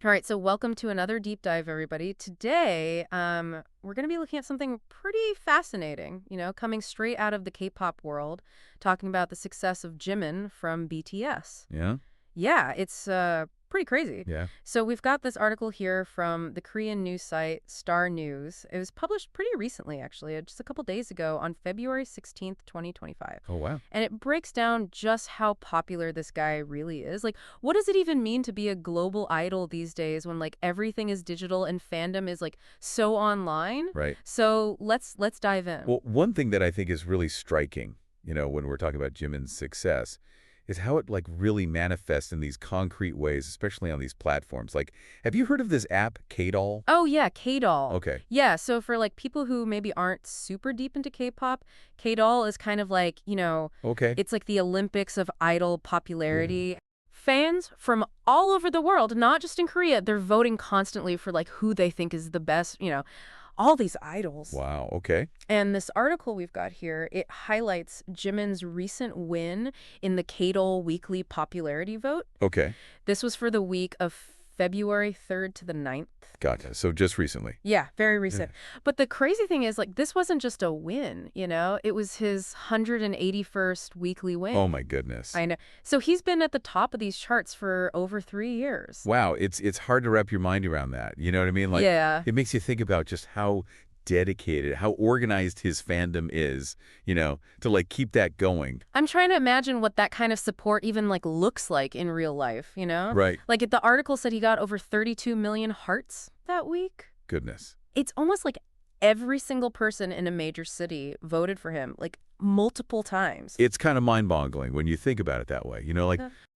All right, so welcome to another deep dive, everybody. Today, we're going to be looking at something pretty fascinating, coming straight out of the K-pop world, talking about the success of Jimin from BTS. Yeah? Yeah, it's pretty crazy. Yeah. So we've got this article here from the Korean news site Star News. It was published pretty recently, actually, just a couple days ago on February 16th, 2025. Oh, wow. And it breaks down just how popular this guy really is. Like, what does it even mean to be a global idol these days when, like, everything is digital and fandom is, like, so online? Right. So let's dive in. Well, one thing that I think is really striking, when we're talking about Jimin's success, is how it, like, really manifests in these concrete ways, especially on these platforms. Like, have you heard of this app, K-Doll? Oh, yeah, K-Doll. Okay. Yeah, so for, like, people who maybe aren't super deep into K-pop, K-Doll is kind of like, Okay. it's like the Olympics of idol popularity. Fans from all over the world, not just in Korea, they're voting constantly for, like, who they think is the best, all these idols. Wow, okay. And this article we've got here, it highlights Jimin's recent win in the K-Doll weekly popularity vote. Okay. This was for the week of February 3rd to the 9th. Gotcha. So just recently. Yeah, very recent. But the crazy thing is, like, this wasn't just a win, It was his 181st weekly win. Oh, my goodness. I know. So he's been at the top of these charts for over 3 years. Wow, it's hard to wrap your mind around that. You know what I mean? Like, yeah. It makes you think about just how dedicated, how organized his fandom is, to, like, keep that going. I'm trying to imagine what that kind of support even, like, looks like in real life, Right. Like, the article said he got over 32 million hearts that week. Goodness. It's almost like every single person in a major city voted for him, like, multiple times. It's kind of mind-boggling when you think about it that way.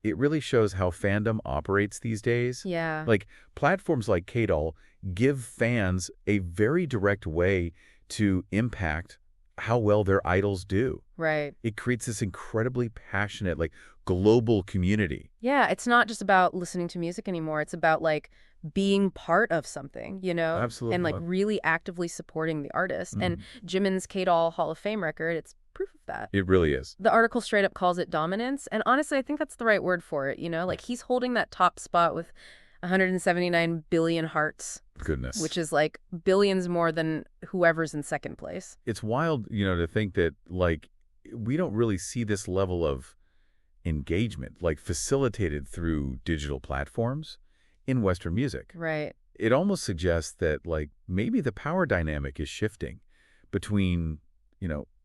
It really shows how fandom operates these days. Yeah. Like, platforms like K-Doll give fans a very direct way to impact how well their idols do. Right. It creates this incredibly passionate, like, global community. Yeah, it's not just about listening to music anymore. It's about, like, being part of something, Absolutely. And, like, really actively supporting the artist. And Jimin's K-Doll Hall of Fame record, it's proof of that. It really is. The article straight up calls it dominance. And honestly, I think that's the right word for it, Like, he's holding that top spot with 179 billion hearts. Goodness. Which is, like, billions more than whoever's in second place. It's wild, to think that, like, we don't really see this level of engagement, like, facilitated through digital platforms in Western music. Right. It almost suggests that, like, maybe the power dynamic is shifting between,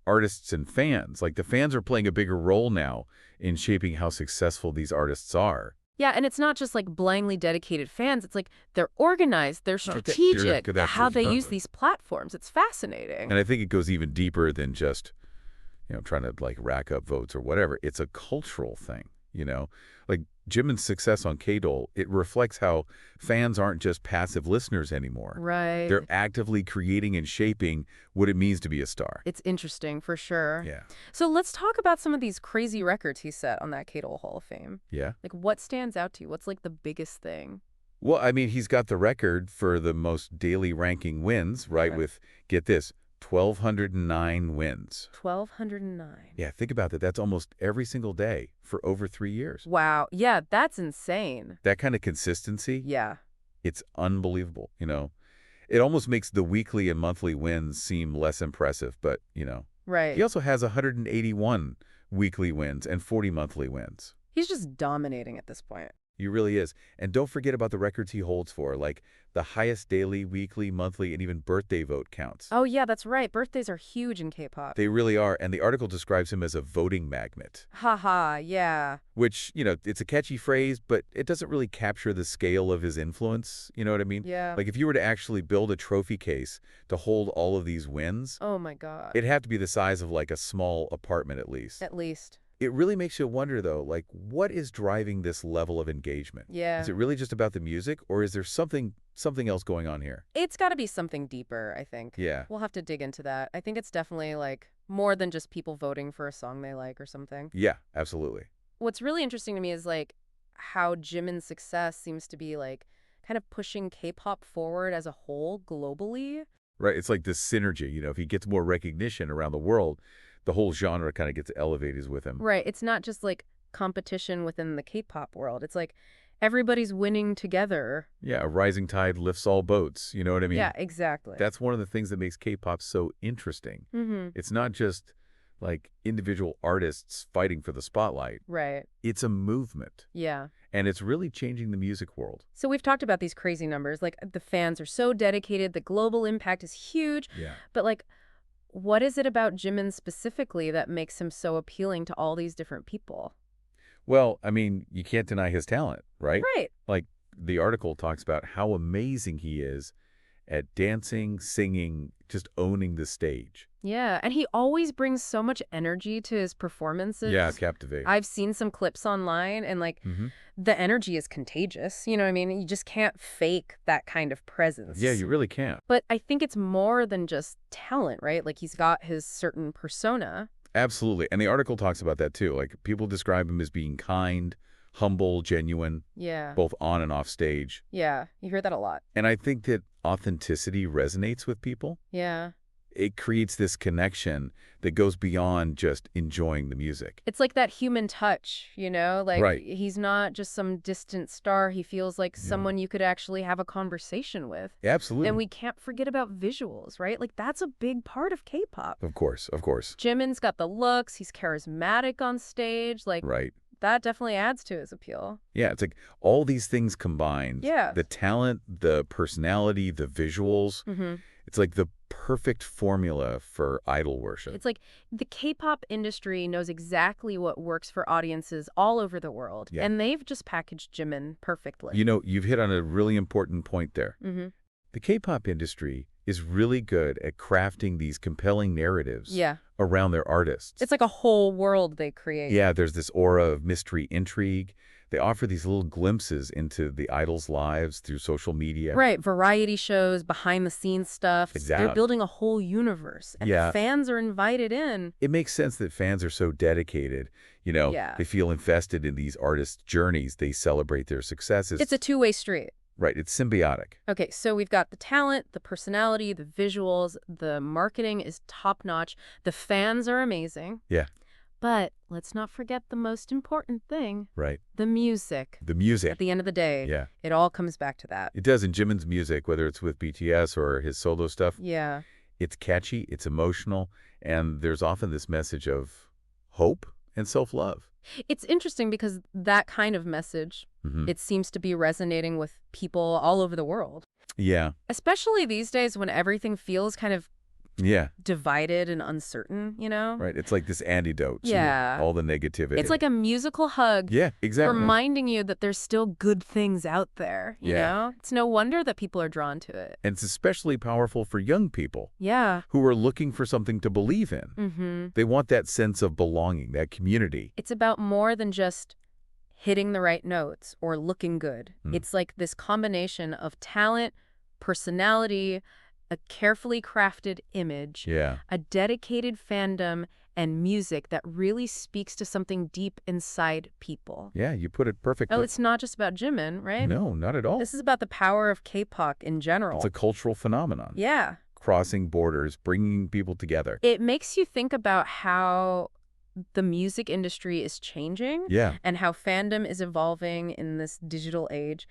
artists and fans. Like, the fans are playing a bigger role now in shaping how successful these artists are. Yeah, and it's not just, like, blindly dedicated fans. It's like they're organized, they're strategic, how they use these platforms. It's fascinating. And I think it goes even deeper than just, trying to, like, rack up votes or whatever. It's a cultural thing, Like, Jimin's success on K-Doll, it reflects how fans aren't just passive listeners anymore. Right. They're actively creating and shaping what it means to be a star. It's interesting, for sure. Yeah. So let's talk about some of these crazy records he set on that K-Doll Hall of Fame. Yeah. Like, what stands out to you? What's, like, the biggest thing? Well, I mean, he's got the record for the most daily ranking wins, right? With, get this, 1,209 wins. 1,209. Yeah, think about that. That's almost every single day for over 3 years. Wow. Yeah, that's insane. That kind of consistency, yeah, it's unbelievable, It almost makes the weekly and monthly wins seem less impressive, but, Right. He also has 181 weekly wins and 40 monthly wins. He's just dominating at this point. He really is. And don't forget about the records he holds for, like the highest daily, weekly, monthly, and even birthday vote counts. Oh, yeah, that's right. Birthdays are huge in K-pop. They really are. And the article describes him as a voting magnet. Haha, yeah. Which, it's a catchy phrase, but it doesn't really capture the scale of his influence. You know what I mean? Yeah. Like, if you were to actually build a trophy case to hold all of these wins, oh, my God. it'd have to be the size of, like, a small apartment at least. At least. It really makes you wonder, though, like, what is driving this level of engagement? Yeah. Is it really just about the music, or is there something else going on here? It's got to be something deeper, I think. Yeah. We'll have to dig into that. I think it's definitely, like, more than just people voting for a song they like or something. Yeah, absolutely. What's really interesting to me is, like, how Jimin's success seems to be, like, kind of pushing K-pop forward as a whole globally. Right. It's like this synergy. If he gets more recognition around the world, the whole genre kind of gets elevated with him. Right. It's not just, like, competition within the K-pop world. It's like everybody's winning together. Yeah, a rising tide lifts all boats. You know what I mean? Yeah, exactly. That's one of the things that makes K-pop so interesting. It's not just like individual artists fighting for the spotlight. Right. It's a movement. Yeah. And it's really changing the music world. So we've talked about these crazy numbers. Like, the fans are so dedicated. The global impact is huge. Yeah. But, like, what is it about Jimin specifically that makes him so appealing to all these different people? Well, I mean, you can't deny his talent, right? Right. Like, the article talks about how amazing he is at dancing, singing, just owning the stage. Yeah, and he always brings so much energy to his performances. Yeah, captivate. I've seen some clips online, and, like, the energy is contagious. You know what I mean? You just can't fake that kind of presence. Yeah, you really can't. But I think it's more than just talent, right? Like, he's got his certain persona. Absolutely. And the article talks about that, too. Like, people describe him as being kind, humble, genuine, Yeah. both on and off stage. Yeah, you hear that a lot. And I think that authenticity resonates with people. Yeah. It creates this connection that goes beyond just enjoying the music. It's like that human touch, you know? Like, Right. he's not just some distant star. He feels like someone you could actually have a conversation with. Absolutely. And we can't forget about visuals, right? Like, that's a big part of K-pop. Of course, of course. Jimin's got the looks. He's charismatic on stage. Like, Right. that definitely adds to his appeal. Yeah, it's like all these things combined. Yeah. The talent, the personality, the visuals. It's like the perfect formula for idol worship. It's like the K-pop industry knows exactly what works for audiences all over the world. Yeah. And they've just packaged Jimin perfectly. You know, you've hit on a really important point there. The K-pop industry is really good at crafting these compelling narratives Yeah. around their artists. It's like a whole world they create. Yeah, there's this aura of mystery intrigue. They offer these little glimpses into the idols' lives through social media. Right. Variety shows, behind-the-scenes stuff. Exactly. They're building a whole universe. And Yeah. fans are invited in. It makes sense that fans are so dedicated. You know, Yeah. they feel invested in these artists' journeys. They celebrate their successes. It's a two-way street. Right, it's symbiotic. Okay, so we've got the talent, the personality, the visuals, the marketing is top-notch, the fans are amazing. Yeah. But let's not forget the most important thing, Right. the music. The music. At the end of the day, Yeah. it all comes back to that. It does in Jimin's music, whether it's with BTS or his solo stuff. Yeah. It's catchy, it's emotional, and there's often this message of hope and self-love. It's interesting because that kind of message, it seems to be resonating with people all over the world. Yeah. Especially these days when everything feels kind of Yeah. divided and uncertain, you know? Right. It's like this antidote Yeah. to all the negativity. It's like a musical hug. Yeah, exactly. Reminding you that there's still good things out there, you Yeah. know? It's no wonder that people are drawn to it. And it's especially powerful for young people Yeah. who are looking for something to believe in. They want that sense of belonging, that community. It's about more than just hitting the right notes or looking good. It's like this combination of talent, personality, a carefully crafted image, Yeah. a dedicated fandom, and music that really speaks to something deep inside people. Yeah, you put it perfectly. Oh, it's not just about Jimin, right? No, not at all. This is about the power of K-pop in general. It's a cultural phenomenon. Yeah. Crossing borders, bringing people together. It makes you think about how the music industry is changing Yeah. and how fandom is evolving in this digital age.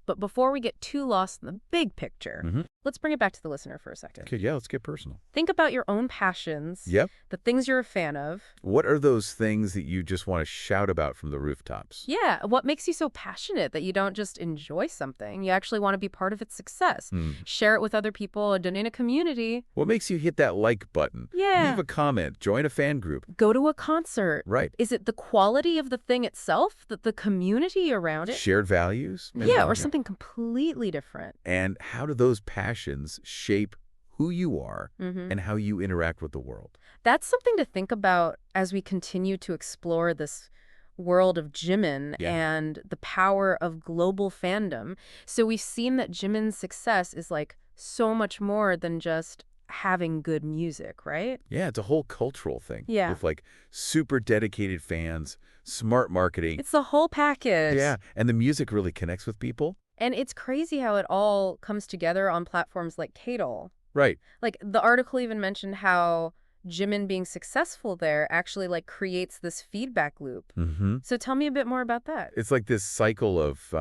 But before we get too lost in the big picture, let's bring it back to the listener for a second. Okay, yeah, let's get personal. Think about your own passions, Yep. the things you're a fan of. What are those things that you just want to shout about from the rooftops? Yeah, what makes you so passionate that you don't just enjoy something? You actually want to be part of its success. Share it with other people and in a community. What makes you hit that like button? Yeah. Leave a comment, join a fan group. Go to a concert. Right. Is it the quality of the thing itself, the community around it? Shared values? Maybe. Yeah, or something completely different. And how do those passions shape who you are and how you interact with the world? That's something to think about as we continue to explore this world of Jimin and the power of global fandom. So we've seen that Jimin's success is like so much more than just having good music, right? Yeah, it's a whole cultural thing. Yeah. With like super dedicated fans, smart marketing. It's the whole package. Yeah, and the music really connects with people. And it's crazy how it all comes together on platforms like K-Doll. Right. Like, the article even mentioned how Jimin being successful there actually like creates this feedback loop. Mm-hmm. So tell me a bit more about that. It's like this cycle of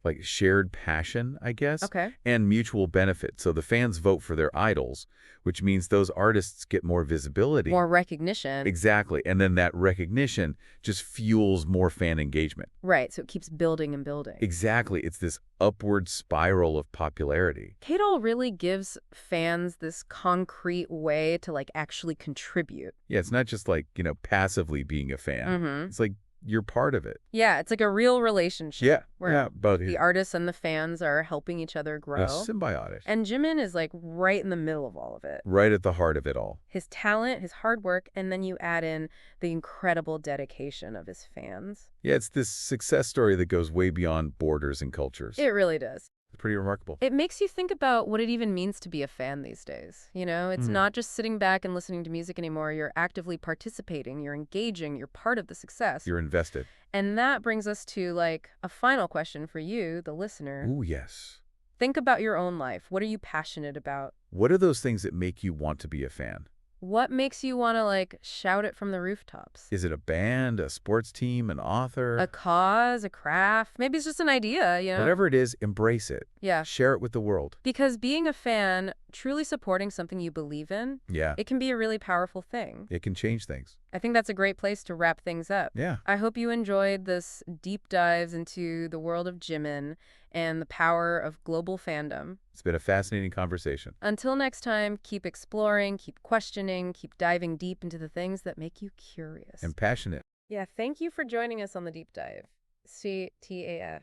like shared passion, I guess, Okay. and mutual benefit. So the fans vote for their idols, which means those artists get more visibility. More recognition. Exactly. And then that recognition just fuels more fan engagement. Right, so it keeps building and building. Exactly. It's this upward spiral of popularity. K-Doll really gives fans this concrete way to like actually contribute. Yeah, it's not just like, passively being a fan. Mm-hmm. It's like you're part of it. Yeah, it's like a real relationship. Yeah, where but the artists and the fans are helping each other grow. symbiotic. And Jimin is like right in the middle of all of it. Right at the heart of it all. His talent, his hard work, and then you add in the incredible dedication of his fans. Yeah, it's this success story that goes way beyond borders and cultures. It really does. It's pretty remarkable. It makes you think about what it even means to be a fan these days. It's not just sitting back and listening to music anymore. You're actively participating, you're engaging, you're part of the success. You're invested. And that brings us to like a final question for you, the listener. Ooh, yes. Think about your own life. What are you passionate about? What are those things that make you want to be a fan? What makes you want to like shout it from the rooftops? Is it a band, a sports team, an author? A cause, a craft? Maybe it's just an idea, Whatever it is, embrace it. Yeah. Share it with the world. Because being a fan, truly supporting something you believe in, Yeah. it can be a really powerful thing. It can change things. I think that's a great place to wrap things up. Yeah. I hope you enjoyed this deep dives into the world of Jimin and the power of global fandom. It's been a fascinating conversation. Until next time, keep exploring, keep questioning, keep diving deep into the things that make you curious. And passionate. Yeah, thank you for joining us on the deep dive. CTAF.